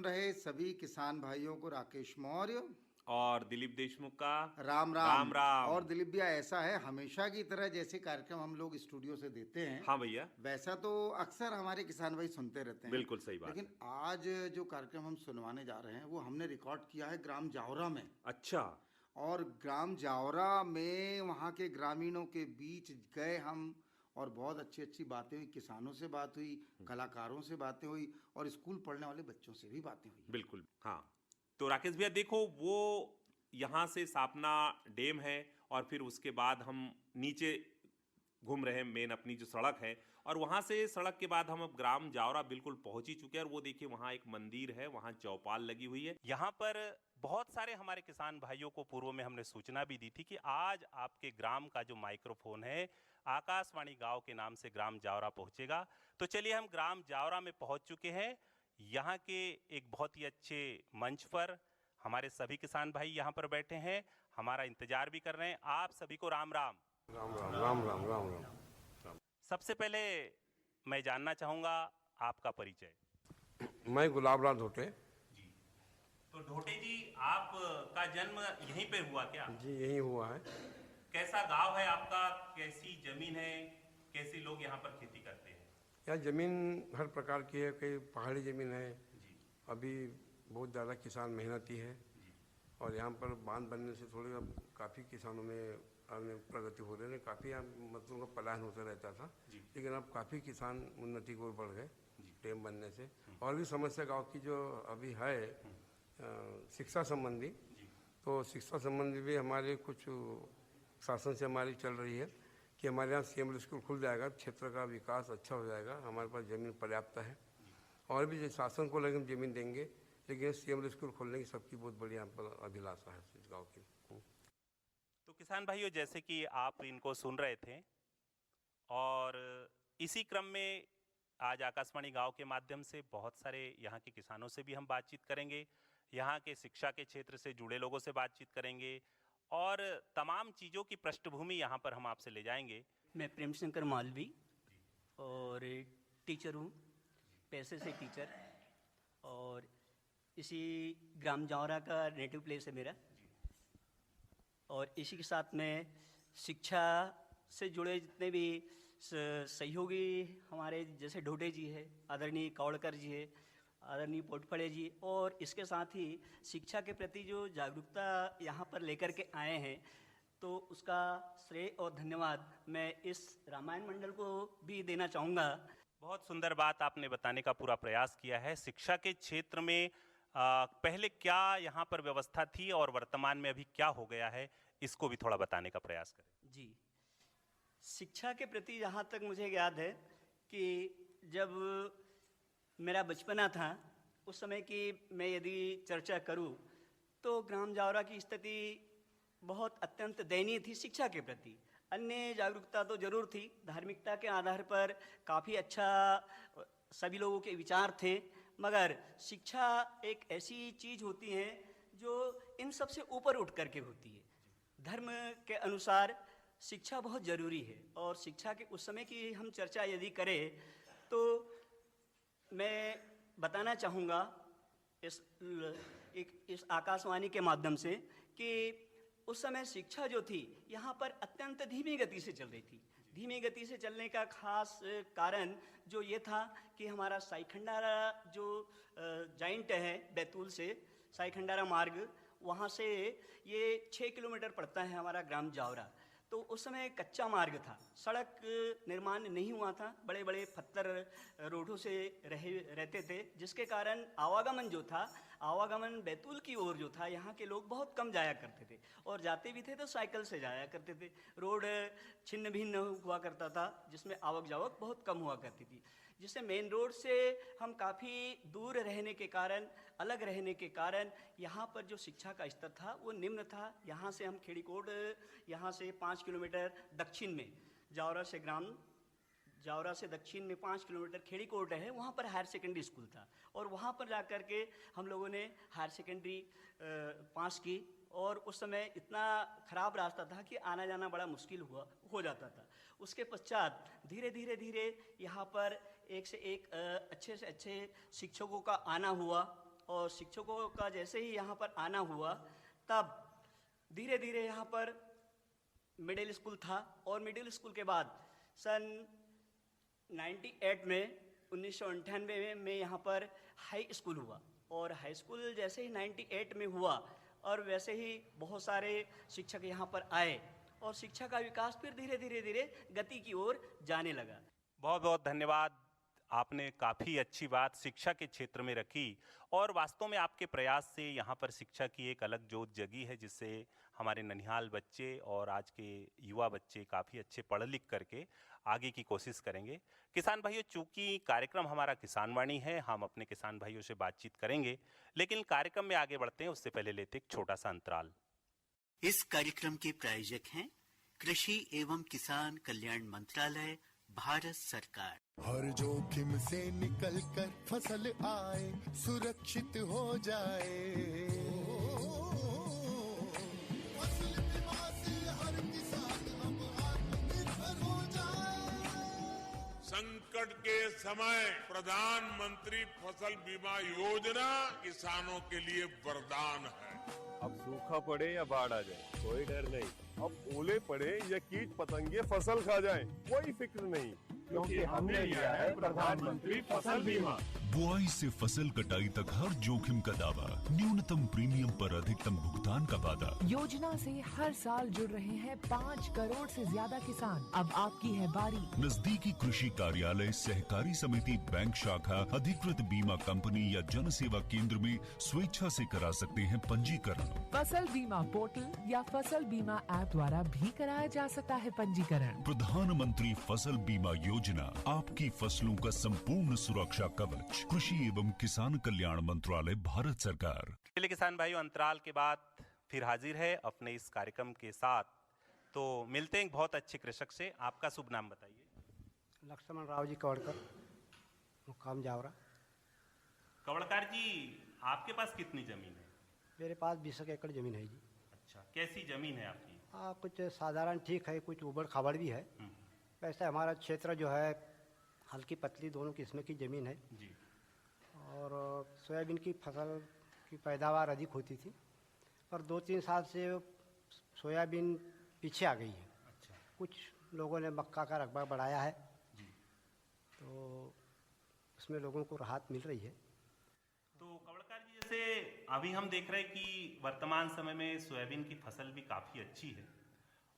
रहे सभी किसान भाइयों को राकेश मौर्य और दिलीप देशमुख का राम राम राम। राम। और दिलीप भैया, ऐसा है हमेशा की तरह जैसे कार्यक्रम हम लोग स्टूडियो से देते हैं, हाँ भैया, वैसा तो अक्सर हमारे किसान भाई सुनते रहते हैं। बिल्कुल सही बात लेकिन है। आज जो कार्यक्रम हम सुनवाने जा रहे हैं वो हमने रिकॉर्ड किया है ग्राम जावरा में। अच्छा, और ग्राम जावरा में वहाँ के ग्रामीणों के बीच गए हम, और बहुत अच्छी अच्छी बातें हुई, किसानों से बात हुई, कलाकारों से बातें हुई, और स्कूल पढ़ने वाले बच्चों से भी बातें हुई। बिल्कुल हाँ। तो राकेश भैया देखो, वो यहाँ से सापना डैम है और फिर उसके बाद हम नीचे घूम रहे हैं मेन अपनी जो सड़क है, और वहाँ से सड़क के बाद हम अब ग्राम जावरा बिल्कुल पहुंच ही चुके हैं। और वो देखिए वहाँ एक मंदिर है, वहाँ चौपाल लगी हुई है। यहाँ पर बहुत सारे हमारे किसान भाइयों को पूर्व में हमने सूचना भी दी थी कि आज आपके ग्राम का जो माइक्रोफोन है आकाशवाणी गांव के नाम से ग्राम जावरा पहुंचेगा। तो चलिए, हम ग्राम जावरा में पहुंच चुके हैं। यहाँ के एक बहुत ही अच्छे मंच पर हमारे सभी किसान भाई यहाँ पर बैठे हैं, हमारा इंतजार भी कर रहे हैं। आप सभी को राम राम। राम राम राम राम राम राम। सबसे पहले मैं जानना चाहूंगा आपका परिचय। मैं गुलाब राम धोटे। जी, तो ढोटे जी, आपका जन्म यहीं पे हुआ क्या? जी, यही हुआ है। कैसा गांव है आपका, कैसी जमीन है, कैसे लोग यहाँ पर खेती करते हैं? यहाँ ज़मीन हर प्रकार की है, कई पहाड़ी ज़मीन है। जी अभी बहुत ज़्यादा किसान मेहनती है, जी और यहाँ पर बांध बनने से थोड़ी अब काफ़ी किसानों में प्रगति हो रही है। काफ़ी यहाँ मतलब उनका पलायन होता रहता था, जी। लेकिन अब काफ़ी किसान उन्नति को बढ़ गए जी। डैम बनने से। और भी समस्या गाँव की जो अभी है शिक्षा संबंधी, जी तो शिक्षा संबंधी भी हमारे कुछ शासन से हमारी चल रही है कि हमारे यहाँ सीएम स्कूल खुल जाएगा, क्षेत्र का विकास अच्छा हो जाएगा, हमारे पास ज़मीन पर्याप्त है। और भी शासन को लेकिन ज़मीन देंगे, लेकिन सीएम स्कूल खोलने की सबकी बहुत बड़ी यहाँ पर अभिलाषा है इस गाँव की। तो किसान भाइयों, जैसे कि आप इनको सुन रहे थे, और इसी क्रम में आज आकाशवाणी गांव के माध्यम से बहुत सारे यहाँ के किसानों से भी हम बातचीत करेंगे, यहाँ के शिक्षा के क्षेत्र से जुड़े लोगों से बातचीत करेंगे, और तमाम चीज़ों की पृष्ठभूमि यहाँ पर हम आपसे ले जाएंगे। मैं प्रेम शंकर मालवी और टीचर हूँ, पैसे से टीचर, और इसी ग्राम जावरा का नेटिव प्लेस है मेरा। और इसी के साथ में शिक्षा से जुड़े जितने भी सहयोगी हमारे जैसे ढोटे जी है, आदरणीय कौड़कर जी है, आदरणीय पोटफड़े जी, और इसके साथ ही शिक्षा के प्रति जो जागरूकता यहाँ पर लेकर के आए हैं, तो उसका श्रेय और धन्यवाद मैं इस रामायण मंडल को भी देना चाहूँगा। बहुत सुंदर बात आपने बताने का पूरा प्रयास किया है। शिक्षा के क्षेत्र में पहले क्या यहाँ पर व्यवस्था थी और वर्तमान में अभी क्या हो गया है, इसको भी थोड़ा बताने का प्रयास करें। जी, शिक्षा के प्रति जहाँ तक मुझे याद है कि जब मेरा बचपना था, उस समय की मैं यदि चर्चा करूँ तो ग्राम जावरा की स्थिति बहुत अत्यंत दयनीय थी शिक्षा के प्रति। अन्य जागरूकता तो जरूर थी, धार्मिकता के आधार पर काफ़ी अच्छा सभी लोगों के विचार थे, मगर शिक्षा एक ऐसी चीज़ होती है जो इन सब से ऊपर उठ करके होती है। धर्म के अनुसार शिक्षा बहुत ज़रूरी है, और शिक्षा के उस समय की हम चर्चा यदि करें तो मैं बताना चाहूँगा इस आकाशवाणी के माध्यम से कि उस समय शिक्षा जो थी यहाँ पर अत्यंत धीमी गति से चल रही थी। धीमी गति से चलने का खास कारण जो ये था कि हमारा साईखंडारा जो जॉइंट है बैतूल से साईखंडारा मार्ग, वहाँ से ये 6 किलोमीटर पड़ता है हमारा ग्राम जावरा। तो उस समय कच्चा मार्ग था, सड़क निर्माण नहीं हुआ था, बड़े बड़े पत्थर रोडों से रहते थे, जिसके कारण आवागमन जो था, आवागमन बैतूल की ओर जो था, यहाँ के लोग बहुत कम जाया करते थे, और जाते भी थे तो साइकिल से जाया करते थे। रोड छिन्न भिन्न हुआ करता था, जिसमें आवक जावक बहुत कम हुआ करती थी, जिससे मेन रोड से हम काफ़ी दूर रहने के कारण, अलग रहने के कारण यहाँ पर जो शिक्षा का स्तर था वो निम्न था। यहाँ से हम खेड़ीकोट, यहाँ से 5 किलोमीटर दक्षिण में जावरा से दक्षिण में 5 किलोमीटर खेड़ीकोट है, वहाँ पर हायर सेकेंडरी स्कूल था, और वहाँ पर जा कर के हम लोगों ने हायर सेकेंडरी पास की। और उस समय इतना ख़राब रास्ता था कि आना जाना बड़ा मुश्किल हो जाता था। उसके पश्चात धीरे धीरे यहाँ पर एक से एक अच्छे से अच्छे शिक्षकों का आना हुआ, और शिक्षकों का जैसे ही यहाँ पर आना हुआ तब धीरे धीरे यहाँ पर मिडिल स्कूल था और मिडिल स्कूल के बाद सन 98 में 1998 में यहाँ पर हाई स्कूल हुआ और हाई स्कूल जैसे ही 98 में हुआ और वैसे ही बहुत सारे शिक्षक यहाँ पर आए और शिक्षा का विकास फिर धीरे धीरे धीरे गति की ओर जाने लगा। बहुत बहुत धन्यवाद। आपने काफ़ी अच्छी बात शिक्षा के क्षेत्र में रखी और वास्तव में आपके प्रयास से यहाँ पर शिक्षा की एक अलग जोत जगी है, जिससे हमारे ननिहाल बच्चे और आज के युवा बच्चे काफ़ी अच्छे पढ़ लिख करके आगे की कोशिश करेंगे। किसान भाइयों, चूंकि कार्यक्रम हमारा किसान वाणी है, हम अपने किसान भाइयों से बातचीत करेंगे, लेकिन कार्यक्रम में आगे बढ़ते हैं उससे पहले लेते एक छोटा सा अंतराल। इस कार्यक्रम के प्रायोजक हैं कृषि एवं किसान कल्याण मंत्रालय, भारत सरकार। हर जोखिम से निकल कर फसल आए, सुरक्षित हो जाए, फसल बीमा से हर किसान अब आत्मनिर्भर हो जाए। संकट के समय प्रधानमंत्री फसल बीमा योजना किसानों के लिए वरदान है। अब सूखा पड़े या बाढ़ आ जाए कोई डर नहीं, अब ओले पड़े या कीट पतंगे फसल खा जाए कोई फिक्र नहीं, क्योंकि हमने लिया है प्रधानमंत्री फसल बीमा। बुआई से फसल कटाई तक हर जोखिम का दावा, न्यूनतम प्रीमियम पर अधिकतम भुगतान का वादा। योजना से हर साल जुड़ रहे हैं 5 करोड़ से ज्यादा किसान। अब आपकी है बारी। नजदीकी कृषि कार्यालय, सहकारी समिति, बैंक शाखा, अधिकृत बीमा कंपनी या जन सेवा केंद्र में स्वेच्छा से करा सकते हैं पंजीकरण। फसल बीमा पोर्टल या फसल बीमा ऐप द्वारा भी कराया जा सकता है पंजीकरण। प्रधानमंत्री फसल बीमा योजना, आपकी फसलों का संपूर्ण सुरक्षा कवच। कृषि एवं किसान कल्याण मंत्रालय, भारत सरकार। चलिए किसान भाइयों, अंतराल के बाद फिर हाजिर है अपने इस कार्यक्रम के साथ। तो मिलते हैं एक बहुत अच्छे कृषक से। आपका शुभ नाम बताइए। लक्ष्मण राव जी कवड़कर, मुकाम जावरा। कवड़कर जी, आपके पास कितनी जमीन है? मेरे पास 20 एकड़ जमीन है जी। अच्छा, कैसी जमीन है आपकी? हाँ, कुछ साधारण ठीक है, कुछ उबड़ खाबड़ भी है। वैसे हमारा क्षेत्र जो है हल्की पतली दोनों किस्म की ज़मीन है जी। और सोयाबीन की फसल की पैदावार अधिक होती थी और 2-3 साल से सोयाबीन पीछे आ गई है। अच्छा। कुछ लोगों ने मक्का का रकबा बढ़ाया है जी। तो उसमें लोगों को राहत मिल रही है। तो कवड़कर जी, जैसे अभी हम देख रहे हैं कि वर्तमान समय में सोयाबीन की फसल भी काफ़ी अच्छी है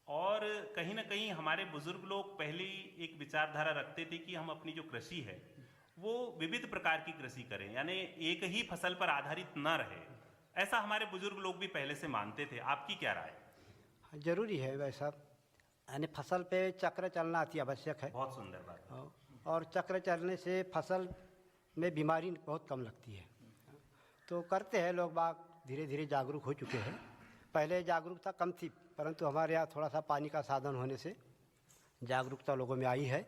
और कहीं ना कहीं हमारे बुजुर्ग लोग पहले एक विचारधारा रखते थे कि हम अपनी जो कृषि है वो विविध प्रकार की कृषि करें, यानी एक ही फसल पर आधारित न रहे। ऐसा हमारे बुजुर्ग लोग भी पहले से मानते थे। आपकी क्या राय? जरूरी है वैसा, यानी फसल पे चक्र चलना अति आवश्यक है। बहुत सुंदर बात। और चक्र चलने से फसल में बीमारी बहुत कम लगती है। तो करते हैं लोग बाग, धीरे धीरे जागरूक हो चुके हैं। पहले जागरूकता कम थी, परंतु हमारे यहाँ थोड़ा सा पानी का साधन होने से जागरूकता लोगों में आई है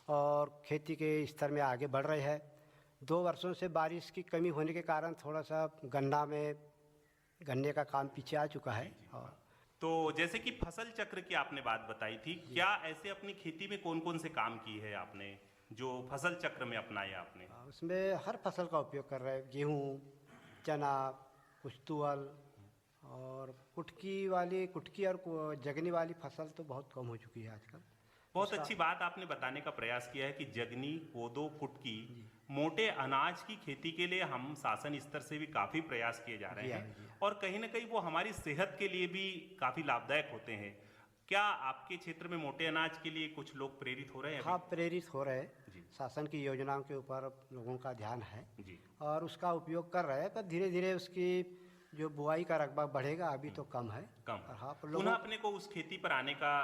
और खेती के स्तर में आगे बढ़ रहे हैं। 2 वर्षों से बारिश की कमी होने के कारण थोड़ा सा गन्ने का काम पीछे आ चुका है। और तो जैसे कि फसल चक्र की आपने बात बताई थी, क्या ऐसे अपनी खेती में कौन कौन से काम किए हैं आपने जो फसल चक्र में अपनाए आपने? उसमें हर फसल का उपयोग कर रहे हैं। गेहूँ, चना, कुछ तुअल और कुटकी और जगनी वाली फसल तो बहुत कम हो चुकी है आजकल। बहुत अच्छी बात आपने बताने का प्रयास किया है कि जगनी, कोदो, कुटकी, मोटे अनाज की खेती के लिए हम शासन स्तर से भी काफ़ी प्रयास किए जा रहे हैं और कहीं ना कहीं वो हमारी सेहत के लिए भी काफ़ी लाभदायक होते हैं। क्या आपके क्षेत्र में मोटे अनाज के लिए कुछ लोग प्रेरित हो रहे हैं? हाँ, प्रेरित हो रहे हैं। शासन की योजनाओं के ऊपर लोगों का ध्यान है जी और उसका उपयोग कर रहे हैं, पर धीरे धीरे उसकी जो बुआई का रकबा बढ़ेगा। अभी तो कम है। हाँ, पुनः अपने को उस खेती पर आने का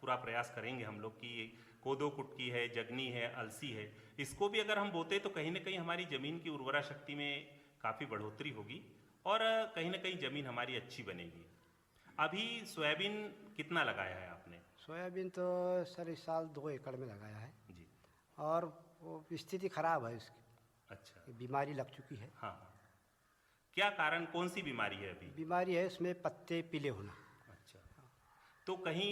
पूरा प्रयास करेंगे हम लोग कि कोदो, कुटकी है, जगनी है, अलसी है, इसको भी अगर हम बोते तो कहीं ना कहीं हमारी ज़मीन की उर्वरा शक्ति में काफ़ी बढ़ोतरी होगी और कहीं ना कहीं ज़मीन हमारी अच्छी बनेगी। अभी सोयाबीन कितना लगाया है आपने? सोयाबीन तो सर इस साल 2 एकड़ में लगाया है जी। और वो स्थिति खराब है इसकी। अच्छा। बीमारी लग चुकी है। हाँ, क्या कारण, कौन सी बीमारी है अभी? बीमारी है इसमें पत्ते पीले होना। अच्छा। तो कहीं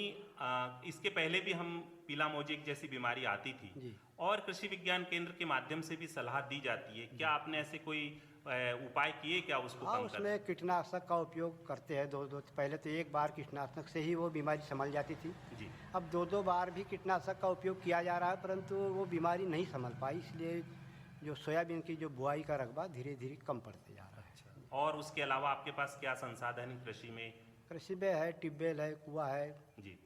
इसके पहले भी हम पीला मोजेक जैसी बीमारी आती थी जी। और कृषि विज्ञान केंद्र के माध्यम से भी सलाह दी जाती है। क्या आपने ऐसे कोई उपाय किए क्या उसको हाँ, कम करने? उसमें कीटनाशक का उपयोग करते हैं दो पहले तो एक बार कीटनाशक से ही वो बीमारी संभल जाती थी। जी। अब दो बार भी कीटनाशक का उपयोग किया जा रहा है, परंतु वो बीमारी नहीं संभल पाई, इसलिए जो सोयाबीन की जो बुआई का रकबा धीरे धीरे कम पड़ते जा रहा है। और उसके अलावा आपके पास क्या संसाधन है कृषि में? कृषि में है, ट्यूबवेल है, कुआं है। जी।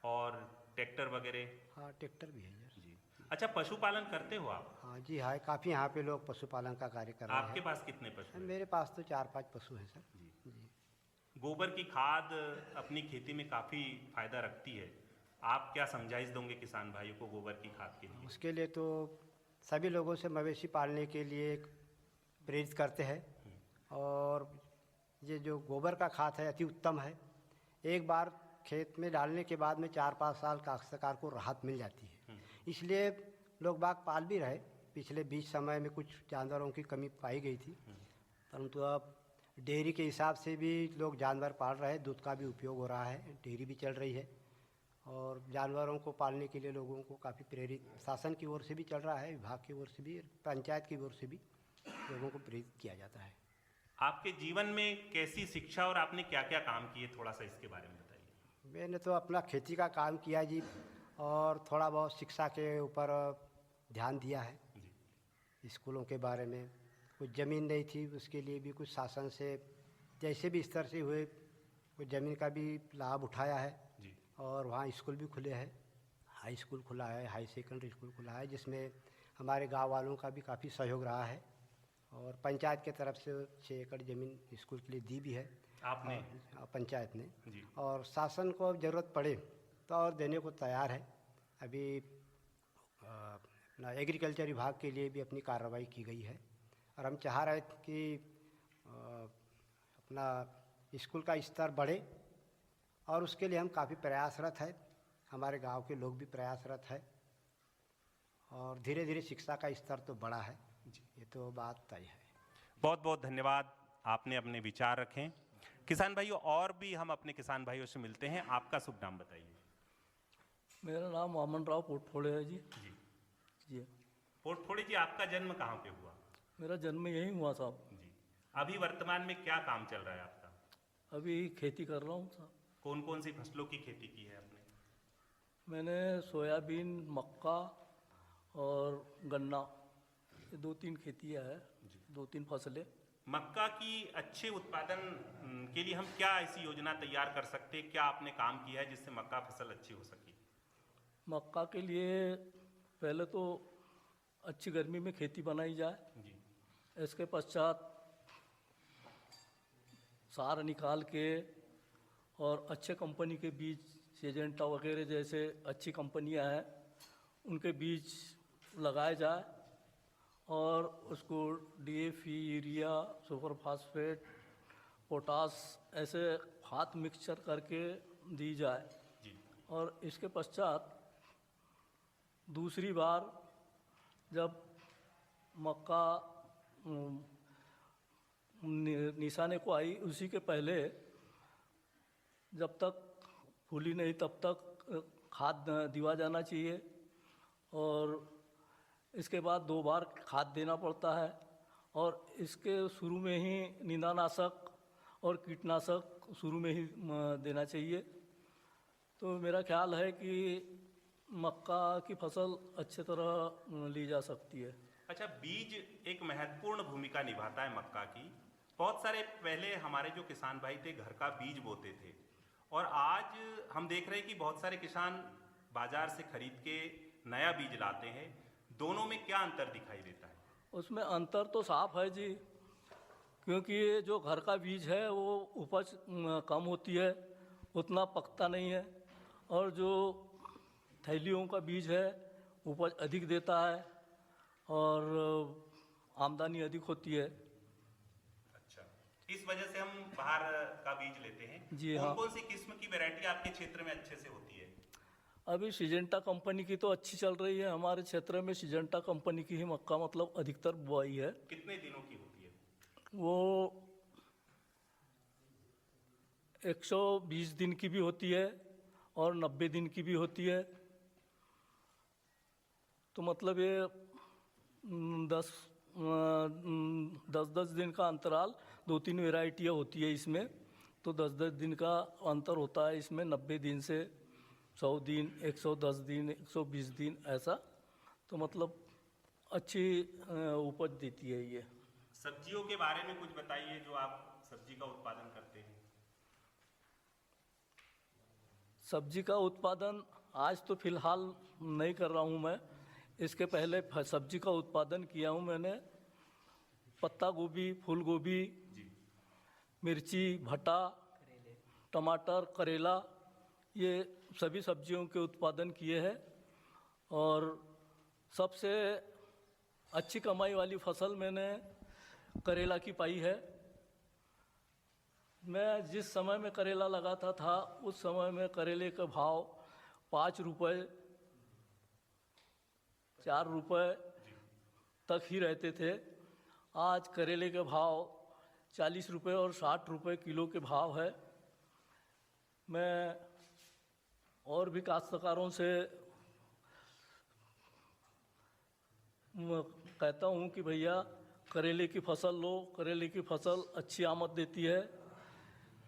और ट्रैक्टर वगैरह? हाँ, ट्रैक्टर भी है सर। जी। अच्छा, पशुपालन करते हो आप? हाँ जी, है, काफ़ी यहाँ पे लोग पशुपालन का कार्य कर रहे हैं। आपके पास कितने पशु हैं? मेरे पास तो 4-5 पशु हैं सर। जी। गोबर की खाद अपनी खेती में काफ़ी फायदा रखती है, आप क्या समझाइश दोगे किसान भाइयों को गोबर की खाद के लिए? उसके लिए तो सभी लोगों से मवेशी पालने के लिए प्रेरित करते हैं, और ये जो गोबर का खाद है अति उत्तम है। एक बार खेत में डालने के बाद में 4-5 साल काश्तकार को राहत मिल जाती है, इसलिए लोग बाग पाल भी रहे। पिछले 20 समय में कुछ जानवरों की कमी पाई गई थी, परंतु अब डेयरी के हिसाब से भी लोग जानवर पाल रहे हैं, दूध का भी उपयोग हो रहा है, डेयरी भी चल रही है, और जानवरों को पालने के लिए लोगों को काफ़ी प्रेरित शासन की ओर से भी चल रहा है, विभाग की ओर से भी, पंचायत की ओर से भी लोगों को प्रेरित किया जाता है। आपके जीवन में कैसी शिक्षा और आपने क्या क्या काम किए, थोड़ा सा इसके बारे में बताइए। मैंने तो अपना खेती का काम किया जी, और थोड़ा बहुत शिक्षा के ऊपर ध्यान दिया है। स्कूलों के बारे में कुछ ज़मीन नहीं थी, उसके लिए भी कुछ शासन से जैसे भी स्तर से हुए कुछ ज़मीन का भी लाभ उठाया है जी। और वहाँ स्कूल भी खुले हैं, हाई स्कूल खुला है, हाई सेकेंडरी स्कूल खुला है, जिसमें हमारे गांव वालों का भी काफ़ी सहयोग रहा है, और पंचायत के तरफ से 6 एकड़ ज़मीन स्कूल के लिए दी भी है आपने? पंचायत ने जी। और शासन को अब ज़रूरत पड़े तो और देने को तैयार है। अभी अपना एग्रीकल्चर विभाग के लिए भी अपनी कार्रवाई की गई है, और हम चाह रहे थे कि अपना स्कूल का स्तर बढ़े, और उसके लिए हम काफ़ी प्रयासरत है, हमारे गांव के लोग भी प्रयासरत है, और धीरे धीरे शिक्षा का स्तर तो बढ़ा है, ये तो बात तय है। बहुत बहुत धन्यवाद, आपने अपने विचार रखें। किसान भाइयों, और भी हम अपने किसान भाइयों से मिलते हैं। आपका शुभ नाम बताइए। मेरा नाम वामन राव पोटफोड़े है जी। जी। पोटफोड़े जी, आपका जन्म कहाँ पे हुआ? मेरा जन्म यहीं हुआ साहब। जी। अभी वर्तमान में क्या काम चल रहा है आपका? अभी खेती कर रहा हूँ साहब। कौन कौन सी फसलों की खेती की है आपने? मैंने सोयाबीन, मक्का और गन्ना, ये 2-3 खेतियाँ है, 2-3 फसलें। मक्का की अच्छे उत्पादन के लिए हम क्या ऐसी योजना तैयार कर सकते हैं, क्या आपने काम किया है जिससे मक्का फसल अच्छी हो सके? मक्का के लिए पहले तो अच्छी गर्मी में खेती बनाई जाए जी। इसके पश्चात सार निकाल के और अच्छे कंपनी के बीज, सिजेंटा वगैरह जैसे अच्छी कंपनियां हैं, उनके बीज लगाए जाए, और उसको DAP, urea, super phosphate, potash ऐसे खाद मिक्सचर करके दी जाए। जी। और इसके पश्चात दूसरी बार जब मक्का निशाने को आई, उसी के पहले जब तक फूली नहीं तब तक खाद दिया जाना चाहिए, और इसके बाद 2 बार खाद देना पड़ता है, और इसके शुरू में ही निंदानाशक और कीटनाशक शुरू में ही देना चाहिए। तो मेरा ख्याल है कि मक्का की फसल अच्छे तरह ली जा सकती है। अच्छा, बीज एक महत्वपूर्ण भूमिका निभाता है मक्का की। बहुत सारे पहले हमारे जो किसान भाई थे घर का बीज बोते थे, और आज हम देख रहे हैं कि बहुत सारे किसान बाजार से खरीद के नया बीज लाते हैं। दोनों में क्या अंतर दिखाई देता है? उसमें अंतर तो साफ है जी, क्योंकि जो घर का बीज है वो उपज कम होती है, उतना पकता नहीं है, और जो थैलियों का बीज है उपज अधिक देता है और आमदनी अधिक होती है। अच्छा, इस वजह से हम बाहर का बीज लेते हैं। जी हाँ। कौन सी किस्म की वैरायटी आपके क्षेत्र में अच्छे से होती है? अभी सिजेंटा कंपनी की तो अच्छी चल रही है, हमारे क्षेत्र में सिजेंटा कंपनी की ही मक्का मतलब अधिकतर बुआई है। कितने दिनों की होती है वो? 120 दिन की भी होती है और 90 दिन की भी होती है, तो मतलब ये 10-10 दिन का अंतराल 2-3 वेराइटियाँ होती है इसमें, तो 10-10 दिन का अंतर होता है इसमें, 90 दिन से 100 दिन, 110 दिन, 120 दिन ऐसा, तो मतलब अच्छी उपज देती है ये। सब्जियों के बारे में कुछ बताइए, जो आप सब्जी का उत्पादन करते हैं। सब्जी का उत्पादन आज तो फिलहाल नहीं कर रहा हूँ मैं, इसके पहले सब्जी का उत्पादन किया हूँ मैंने। पत्ता गोभी, फूल गोभी, मिर्ची, भटा, टमाटर, करेला, ये सभी सब्जियों के उत्पादन किए हैं। और सबसे अच्छी कमाई वाली फसल मैंने करेला की पाई है। मैं जिस समय में करेला लगाता था उस समय में करेले का भाव 5 रुपये 4 रुपये तक ही रहते थे। आज करेले के भाव 40 रुपये और 60 रुपये किलो के भाव है। मैं और भी काश्तकारों से कहता हूँ कि भैया करेले की फसल लो, करेले की फसल अच्छी आमद देती है।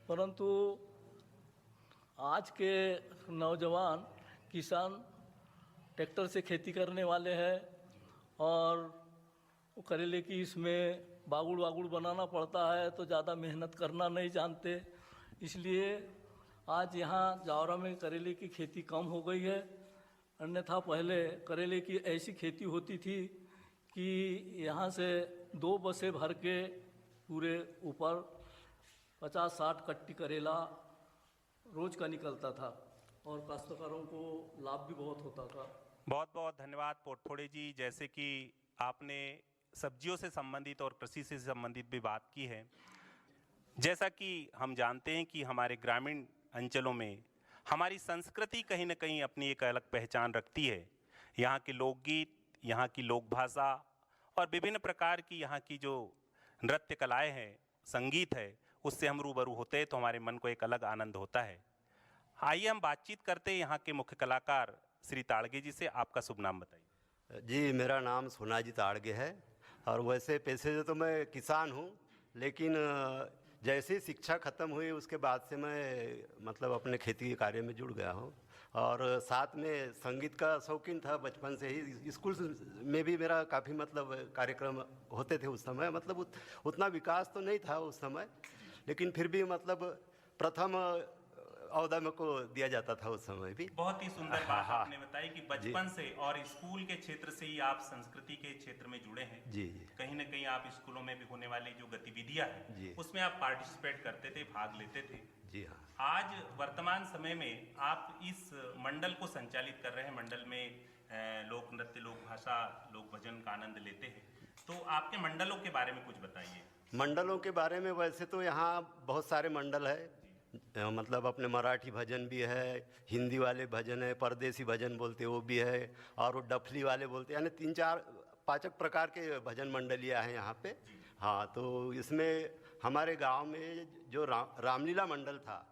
परंतु आज के नौजवान किसान ट्रैक्टर से खेती करने वाले हैं और करेले की इसमें बागुड़ बनाना पड़ता है, तो ज़्यादा मेहनत करना नहीं जानते, इसलिए आज यहाँ जावरा में करेले की खेती कम हो गई है। अन्यथा पहले करेले की ऐसी खेती होती थी कि यहाँ से 2 बसें भर के पूरे ऊपर 50-60 कट्टी करेला रोज का निकलता था और काश्तकारों को लाभ भी बहुत होता था। बहुत बहुत धन्यवाद पोटफोड़े जी। जैसे कि आपने सब्जियों से संबंधित और कृषि से संबंधित भी बात की है, जैसा कि हम जानते हैं कि हमारे ग्रामीण अंचलों में हमारी संस्कृति कहीं न कहीं अपनी एक अलग पहचान रखती है। यहाँ के लोकगीत, यहाँ की लोक भाषा और विभिन्न प्रकार की यहाँ की जो नृत्य कलाएँ हैं, संगीत है, उससे हम रूबरू होते हैं तो हमारे मन को एक अलग आनंद होता है। आइए हम बातचीत करते हैं यहाँ के मुख्य कलाकार श्री ताड़गे जी से। आपका शुभ नाम बताइए। जी, मेरा नाम सोनाजी ताड़गे है और वैसे पेशे से तो मैं किसान हूँ, लेकिन जैसे ही शिक्षा ख़त्म हुई उसके बाद से मैं मतलब अपने खेती के कार्य में जुड़ गया हूँ। और साथ में संगीत का शौकीन था बचपन से ही। स्कूल में भी मेरा काफ़ी मतलब कार्यक्रम होते थे उस समय। मतलब उतना विकास तो नहीं था उस समय, लेकिन फिर भी मतलब प्रथम औहदा मेरे को दिया जाता था उस समय भी। बहुत ही सुंदर बात आपने बताई कि बचपन से और स्कूल के क्षेत्र से ही आप संस्कृति के क्षेत्र में जुड़े हैं। जी। कहीं न कहीं आप स्कूलों में भी होने वाली जो गतिविधियां हैं उसमें आप पार्टिसिपेट करते थे, भाग लेते थे। जी हाँ। आज वर्तमान समय में आप इस मंडल को संचालित कर रहे हैं। मंडल में लोक नृत्य, लोक भाषा, लोक भजन का आनंद लेते हैं, तो आपके मंडलों के बारे में कुछ बताइए। मंडलों के बारे में वैसे तो यहाँ बहुत सारे मंडल है, मतलब अपने मराठी भजन भी है, हिंदी वाले भजन है, परदेसी भजन बोलते वो भी है, और वो डफली वाले बोलते हैं, यानी 3-4-5 प्रकार के भजन मंडलियाँ हैं यहाँ पे। हाँ, तो इसमें हमारे गांव में जो रामलीला मंडल था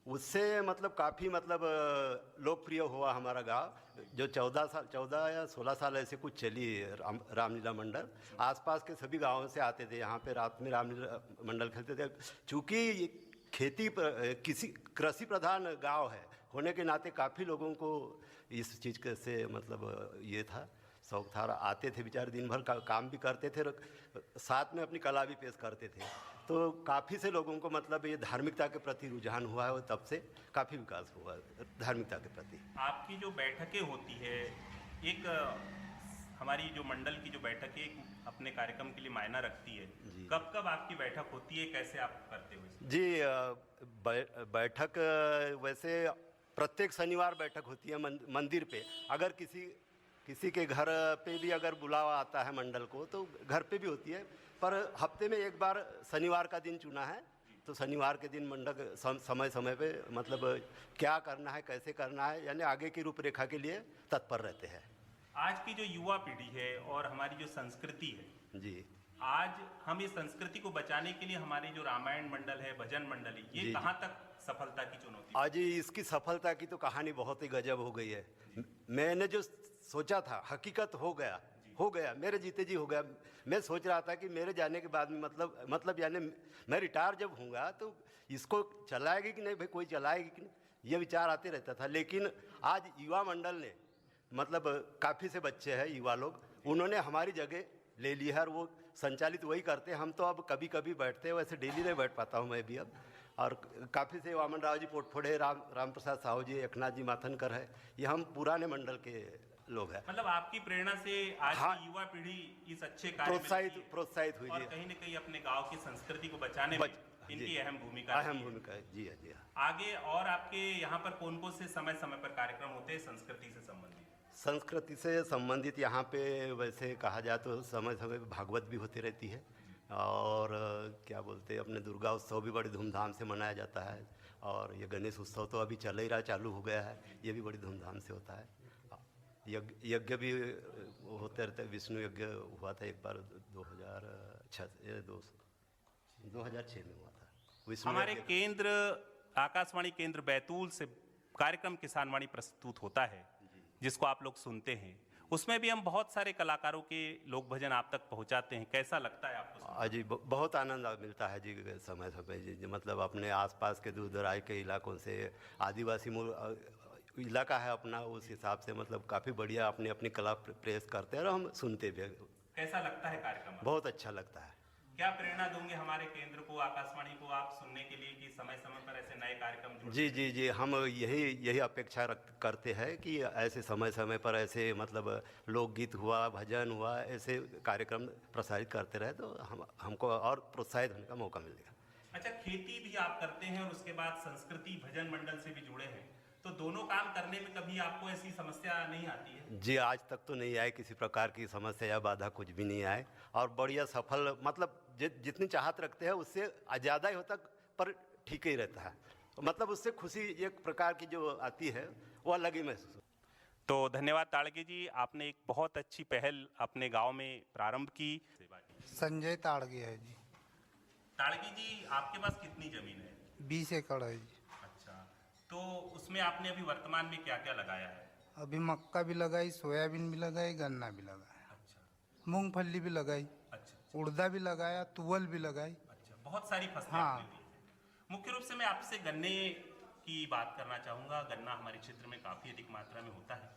उससे मतलब काफ़ी मतलब लोकप्रिय हुआ हमारा गांव, जो 14 या 16 साल ऐसे कुछ चली रामलीला मंडल। आसपास के सभी गाँवों से आते थे यहाँ पे, रात में रामलीला मंडल खेलते थे। चूँकि खेती पर किसी कृषि प्रधान गांव है होने के नाते काफ़ी लोगों को इस चीज़ से मतलब ये था, शौक था। आते थे बेचारे, दिन भर काम भी करते थे, साथ में अपनी कला भी पेश करते थे। तो काफ़ी से लोगों को मतलब ये धार्मिकता के प्रति रुझान हुआ है और तब से काफ़ी विकास हुआ है धार्मिकता के प्रति। आपकी जो बैठकें होती है, एक हमारी जो मंडल की जो बैठक है अपने कार्यक्रम के लिए मायना रखती है। कब कब आपकी बैठक होती है, कैसे आप करते हो? जी, बैठक वैसे प्रत्येक शनिवार बैठक होती है मंदिर पे। अगर किसी के घर पे भी अगर बुलावा आता है मंडल को तो घर पे भी होती है, पर हफ्ते में एक बार शनिवार का दिन चुना है, तो शनिवार के दिन मंडल समय समय पे मतलब क्या करना है, कैसे करना है, यानी आगे की रूपरेखा के लिए तत्पर रहते हैं। आज की जो युवा पीढ़ी है और हमारी जो संस्कृति है जी, आज हम इस संस्कृति को बचाने के लिए हमारे जो रामायण मंडल है, भजन मंडल है, ये कहाँ तक सफलता की चुनौती? आज इसकी सफलता की तो कहानी बहुत ही गजब हो गई है। मैंने जो सोचा था हकीकत हो गया। हो गया, मेरे जीते जी हो गया। मैं सोच रहा था कि मेरे जाने के बाद में मतलब यानी मैं रिटायर जब होऊंगा तो इसको चलाएगी कि नहीं भाई, कोई चलाएगी कि नहीं, ये विचार आते रहता था। लेकिन आज युवा मंडल ने मतलब काफ़ी से बच्चे हैं युवा लोग, उन्होंने हमारी जगह ले ली है और वो संचालित वही करते हैं। हम तो अब कभी कभी बैठते हैं, वैसे डेली नहीं बैठ पाता हूँ मैं भी अब। और काफ़ी से वामन राव जी पोटफोड़े, राम प्रसाद साहू जी, एकनाथ जी माथनकर है, ये हम पुराने मंडल के लोग हैं। मतलब आपकी प्रेरणा से आज की युवा पीढ़ी इस अच्छे कार्य में प्रोत्साहित हुई और जी। कहीं न कहीं अपने गांव की संस्कृति को बचाने में इनकी अहम भूमिका है। जी हाँ, जी हाँ। आगे और आपके यहाँ पर कौन कौन से समय समय पर कार्यक्रम होते हैं संस्कृति से संबंधित? संस्कृति से संबंधित यहाँ पे वैसे कहा जाए तो समय समय पे भागवत भी होती रहती है, और क्या बोलते हैं अपने दुर्गा उत्सव भी बड़ी धूमधाम से मनाया जाता है, और ये गणेश उत्सव तो अभी चल ही रहा, चालू हो गया है, ये भी बड़ी धूमधाम से होता है। यज्ञ भी होते रहते, विष्णु यज्ञ हुआ था एक बार 2006 में हुआ था। हमारे केंद्र आकाशवाणी केंद्र बैतूल से कार्यक्रम किसानवाणी प्रस्तुत होता है जिसको आप लोग सुनते हैं, उसमें भी हम बहुत सारे कलाकारों के लोक भजन आप तक पहुंचाते हैं। कैसा लगता है आपको? जी बहुत आनंद मिलता है जी, समय समय जी। मतलब अपने आसपास के दूर दराज के इलाकों से, आदिवासी इलाका है अपना, उस हिसाब से मतलब काफ़ी बढ़िया अपनी अपनी कला प्रेस करते हैं और हम सुनते भी हैं। कैसा लगता है कार्यक्रम? बहुत अच्छा लगता है। क्या प्रेरणा दोगे हमारे केंद्र को, आकाशवाणी को आप सुनने के लिए कि समय समय पर ऐसे नए कार्यक्रम जुड़े? जी जी जी, हम यही अपेक्षा करते हैं कि ऐसे समय समय पर ऐसे मतलब लोकगीत हुआ, भजन हुआ, ऐसे कार्यक्रम प्रसारित करते रहे तो हमको और प्रोत्साहित होने का मौका मिलेगा। अच्छा, खेती भी आप करते हैं और उसके बाद संस्कृति भजन मंडल से भी जुड़े हैं, तो दोनों काम करने में कभी आपको ऐसी समस्या नहीं आती है? जी आज तक तो नहीं आई, किसी प्रकार की समस्या या बाधा कुछ भी नहीं आए, और बढ़िया सफल मतलब जितनी चाहत रखते हैं उससे ज़्यादा ही होता, पर ठीक ही रहता है। मतलब उससे खुशी एक प्रकार की जो आती है वो अलग ही महसूस। तो धन्यवाद ताड़गे जी, आपने एक बहुत अच्छी पहल अपने गांव में प्रारंभ की। संजय ताड़गे है जी। ताड़गे जी, आपके पास कितनी जमीन है? 20 एकड़ है जी। अच्छा, तो उसमें आपने अभी वर्तमान में क्या क्या लगाया है? अभी मक्का भी लगाई, सोयाबीन भी लगाई, गन्ना भी लगाया। अच्छा, मूंगफली भी लगाई। अच्छा, उड़दा भी लगाया, तुवल भी लगाई। अच्छा, बहुत सारी फसलें हाँ। आपने ली। मुख्य रूप से मैं आपसे गन्ने की बात करना चाहूँगा। गन्ना हमारे क्षेत्र में काफ़ी अधिक मात्रा में होता है,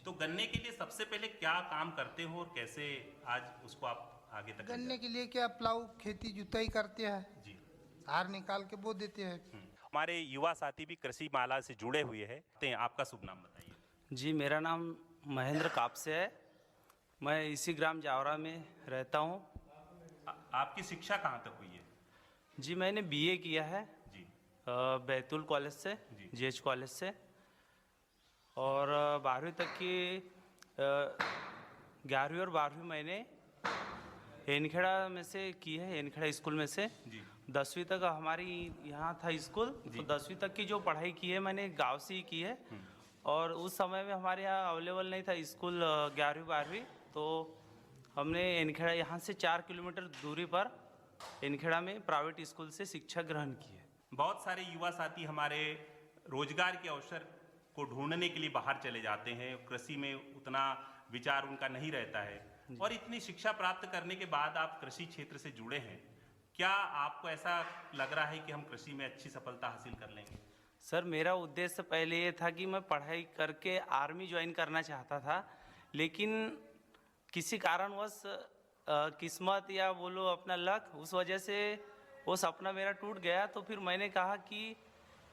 तो गन्ने के लिए सबसे पहले क्या काम करते हो और कैसे आज उसको आप आगे तक? गन्ने के लिए क्या प्लाऊ खेती जुताई करते हैं जी, हार निकाल के बो देते हैं। हमारे युवा साथी भी कृषि माला से जुड़े हुए हैं। आपका शुभ नाम बताइए। जी, मेरा नाम महेंद्र कापसे है, मैं इसी ग्राम जावरा में रहता हूँ। आपकी शिक्षा कहाँ तक हुई है? जी, मैंने बीए किया है जी, बैतूल कॉलेज से, जीएच कॉलेज से, और 12वीं तक की 11वीं और 12वीं मैंने एनखेड़ा में से की है, एनखेड़ा स्कूल में से। 10वीं तक हमारी यहाँ था स्कूल, तो 10वीं तक की जो पढ़ाई की है मैंने गांव से ही की है, और उस समय में हमारे यहाँ अवेलेबल नहीं था स्कूल 11वीं 12वीं, तो हमने एनखेड़ा यहाँ से 4 किलोमीटर दूरी पर एनखेड़ा में प्राइवेट स्कूल से शिक्षा ग्रहण की है। बहुत सारे युवा साथी हमारे रोजगार के अवसर को ढूंढने के लिए बाहर चले जाते हैं, कृषि में उतना विचार उनका नहीं रहता है, और इतनी शिक्षा प्राप्त करने के बाद आप कृषि क्षेत्र से जुड़े हैं, क्या आपको ऐसा लग रहा है कि हम कृषि में अच्छी सफलता हासिल कर लेंगे? सर, मेरा उद्देश्य पहले ये था कि मैं पढ़ाई करके आर्मी ज्वाइन करना चाहता था, लेकिन किसी कारणवश किस्मत या बोलो अपना लक, उस वजह से वो सपना मेरा टूट गया। तो फिर मैंने कहा कि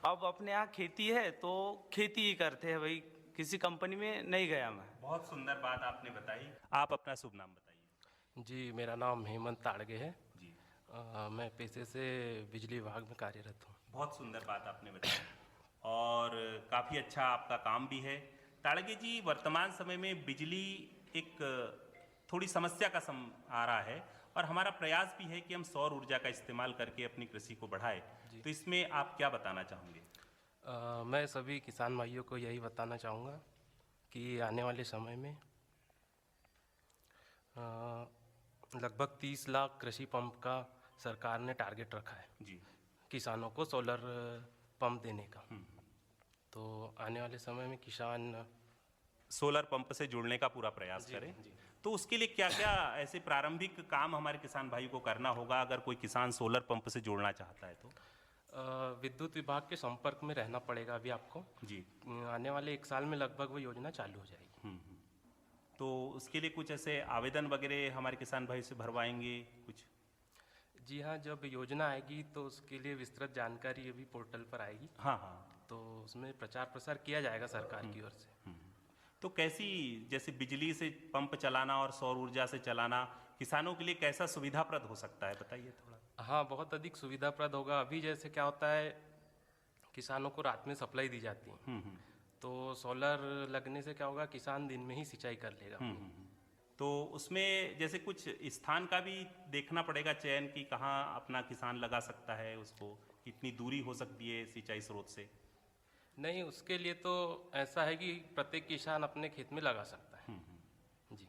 अब अपने यहाँ खेती है तो खेती ही करते हैं भाई, किसी कंपनी में नहीं गया मैं। बहुत सुंदर बात आपने बताई। आप अपना शुभ नाम बताइए। जी, मेरा नाम हेमंत ताड़गे है जी। मैं पेशे से बिजली विभाग में कार्यरत हूँ। बहुत सुंदर बात आपने बताई और काफ़ी अच्छा आपका काम भी है। ताड़गे जी, वर्तमान समय में बिजली एक थोड़ी समस्या का आ रहा है, और हमारा प्रयास भी है कि हम सौर ऊर्जा का इस्तेमाल करके अपनी कृषि को बढ़ाएं, तो इसमें आप क्या बताना चाहोगे? मैं सभी किसान भाइयों को यही बताना चाहूँगा कि आने वाले समय में लगभग 30 लाख कृषि पंप का सरकार ने टारगेट रखा है जी, किसानों को सोलर पंप देने का। तो आने वाले समय में किसान सोलर पंप से जुड़ने का पूरा प्रयास करें। तो उसके लिए क्या क्या ऐसे प्रारंभिक काम हमारे किसान भाई को करना होगा अगर कोई किसान सोलर पंप से जोड़ना चाहता है तो? विद्युत विभाग के संपर्क में रहना पड़ेगा अभी आपको जी। आने वाले 1 साल में लगभग वो योजना चालू हो जाएगी। तो उसके लिए कुछ ऐसे आवेदन वगैरह हमारे किसान भाई से भरवाएंगे कुछ? जी हाँ, जब योजना आएगी तो उसके लिए विस्तृत जानकारी अभी पोर्टल पर आएगी। हाँ हाँ। तो उसमें प्रचार प्रसार किया जाएगा सरकार की ओर से। तो कैसी, जैसे बिजली से पंप चलाना और सौर ऊर्जा से चलाना किसानों के लिए कैसा सुविधाप्रद हो सकता है, बताइए थोड़ा। हाँ, बहुत अधिक सुविधाप्रद होगा। अभी जैसे क्या होता है, किसानों को रात में सप्लाई दी जाती है, तो सोलर लगने से क्या होगा, किसान दिन में ही सिंचाई कर लेगा। तो उसमें जैसे कुछ स्थान का भी देखना पड़ेगा चयन कि कहाँ अपना किसान लगा सकता है, उसको कितनी दूरी हो सकती है सिंचाई स्रोत से? नहीं, उसके लिए तो ऐसा है कि प्रत्येक किसान अपने खेत में लगा सकता है। जी।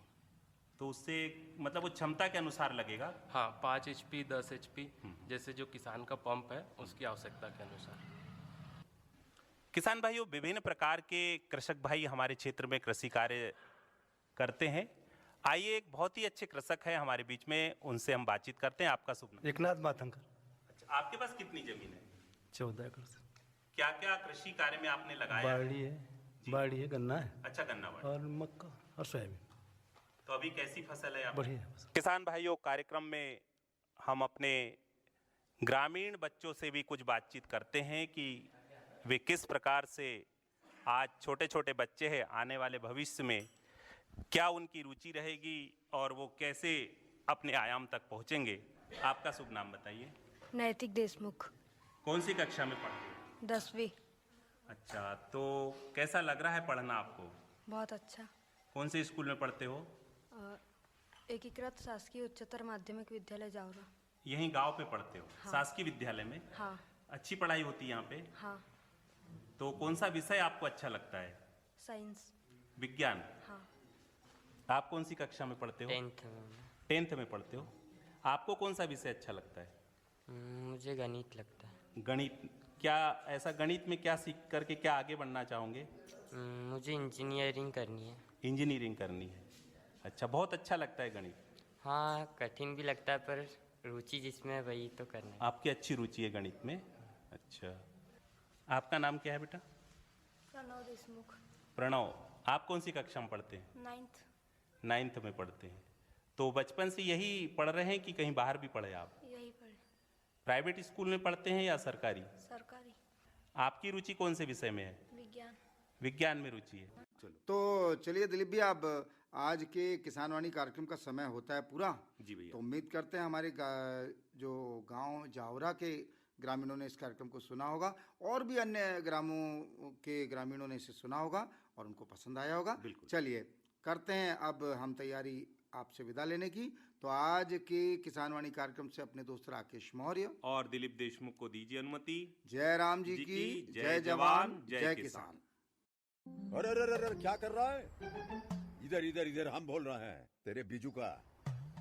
तो उससे मतलब वो क्षमता के अनुसार लगेगा? हाँ, 5 HP 10 HP जैसे जो किसान का पंप है उसकी आवश्यकता के अनुसार। किसान भाइयों, विभिन्न प्रकार के कृषक भाई हमारे क्षेत्र में कृषि कार्य करते हैं। आइए, एक बहुत ही अच्छे कृषक है हमारे बीच में, उनसे हम बातचीत करते हैं। आपका शुभ नाम? एकनाथ मातंकर। अच्छा, आपके पास कितनी जमीन है? 14 एकड़ से। क्या क्या कृषि कार्य में आपने लगाया? बाड़ी है, गन्ना है। अच्छा, गन्ना बाड़ी और मक्का और सोयाबीन। तो अभी कैसी फसल है आपकी? बढ़िया। किसान भाइयों, कार्यक्रम में हम अपने ग्रामीण बच्चों से भी कुछ बातचीत करते हैं कि वे किस प्रकार से, आज छोटे छोटे बच्चे हैं, आने वाले भविष्य में क्या उनकी रुचि रहेगी और वो कैसे अपने आयाम तक पहुंचेंगे। आपका शुभ नाम बताइए। नैतिक देशमुख। कौन सी कक्षा में पढ़ते हैं? 10वीं। अच्छा, तो कैसा लग रहा है पढ़ना आपको? बहुत अच्छा। कौन से स्कूल में पढ़ते हो? एकीकृत शासकीय उच्चतर माध्यमिक विद्यालय जावरा। यहीं गांव पे पढ़ते हो? हाँ। शासकीय विद्यालय में? हाँ। अच्छी पढ़ाई होती है यहाँ पे? हाँ। तो कौन सा विषय आपको अच्छा लगता है? साइंस। विज्ञान? हाँ। आप कौन सी कक्षा में पढ़ते हो? 10th में पढ़ते हो। आपको कौन सा विषय अच्छा लगता है? मुझे गणित लगता है। गणित? क्या ऐसा गणित में क्या सीख करके क्या आगे बढ़ना चाहोगे? मुझे इंजीनियरिंग करनी है। इंजीनियरिंग करनी है। अच्छा, बहुत अच्छा लगता है गणित? हाँ, कठिन भी लगता है पर रुचि जिसमें है वही तो करना है। आपकी अच्छी रुचि है गणित में? अच्छा, आपका नाम क्या है बेटा? प्रणव देशमुख। प्रणव, आप कौन सी कक्षा में पढ़ते हैं? 9th में पढ़ते हैं। तो बचपन से यही पढ़ रहे हैं कि कहीं बाहर भी पढ़े आप? यही पढ़े। प्राइवेट स्कूल में पढ़ते हैं या सरकारी? सरकारी। आपकी रुचि कौन से विषय में है? विज्ञान। विज्ञान में रुचि है। तो चलिए दिलीप भी, अब आज के किसान वाणी कार्यक्रम का समय होता है पूरा। जी भैया। तो उम्मीद करते हैं हमारे जो गांव जावरा के ग्रामीणों ने इस कार्यक्रम को सुना होगा और भी अन्य ग्रामों के ग्रामीणों ने इसे सुना होगा और उनको पसंद आया होगा। चलिए करते हैं अब हम तैयारी आपसे विदा लेने की। तो आज के किसान वाणी कार्यक्रम से अपने दोस्त राकेश मौर्य और दिलीप देशमुख को दीजिए अनुमति। जय राम जी की जय जवान जय किसान। अरे अरे अरे क्या कर रहा है? इधर इधर इधर, हम बोल रहे हैं तेरे बीजू का।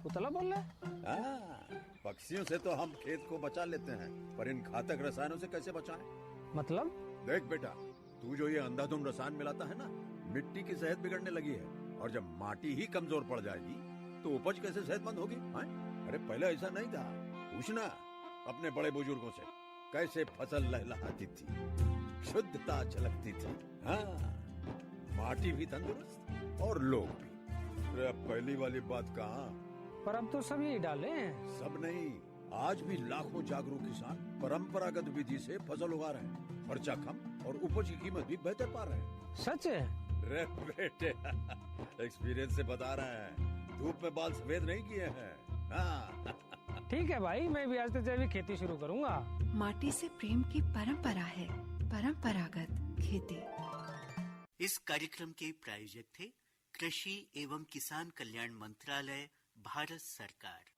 पुतला बोल रहा है? पक्षियों से तो हम खेत को बचा लेते हैं, पर इन घातक रसायनों से कैसे बचाएं? मतलब? देख बेटा, तू जो ये अंधाधुंध रसायन मिलाता है ना, मिट्टी की सेहत बिगड़ने लगी है। और जब माटी ही कमजोर पड़ जाएगी तो उपज कैसे सेहतमंद होगी? अरे पहले ऐसा नहीं था। पूछना अपने बड़े बुजुर्गों से, कैसे फसल लहलहाती थी, शुद्धता झलकती थी। हाँ, माटी भी तंदुरुस्त और लोग भी। अरे अब पहली वाली बात कहाँ? पर अब तो सब यही डाले हैं। सब नहीं, आज भी लाखों जागरूक किसान परंपरागत विधि से फसल उगा रहे हैं। खर्चा कम और उपज की कीमत भी बेहतर पा रहे हैं। सच है? रे बेटे, एक्सपीरियंस से बता रहे हैं, धूप में बाल सफेद नहीं किए हैं। हाँ। ठीक है भाई, मैं भी आज से जैविक खेती शुरू करूंगा। माटी से प्रेम की परंपरा है परंपरागत खेती। इस कार्यक्रम के प्रायोजक थे कृषि एवं किसान कल्याण मंत्रालय, भारत सरकार।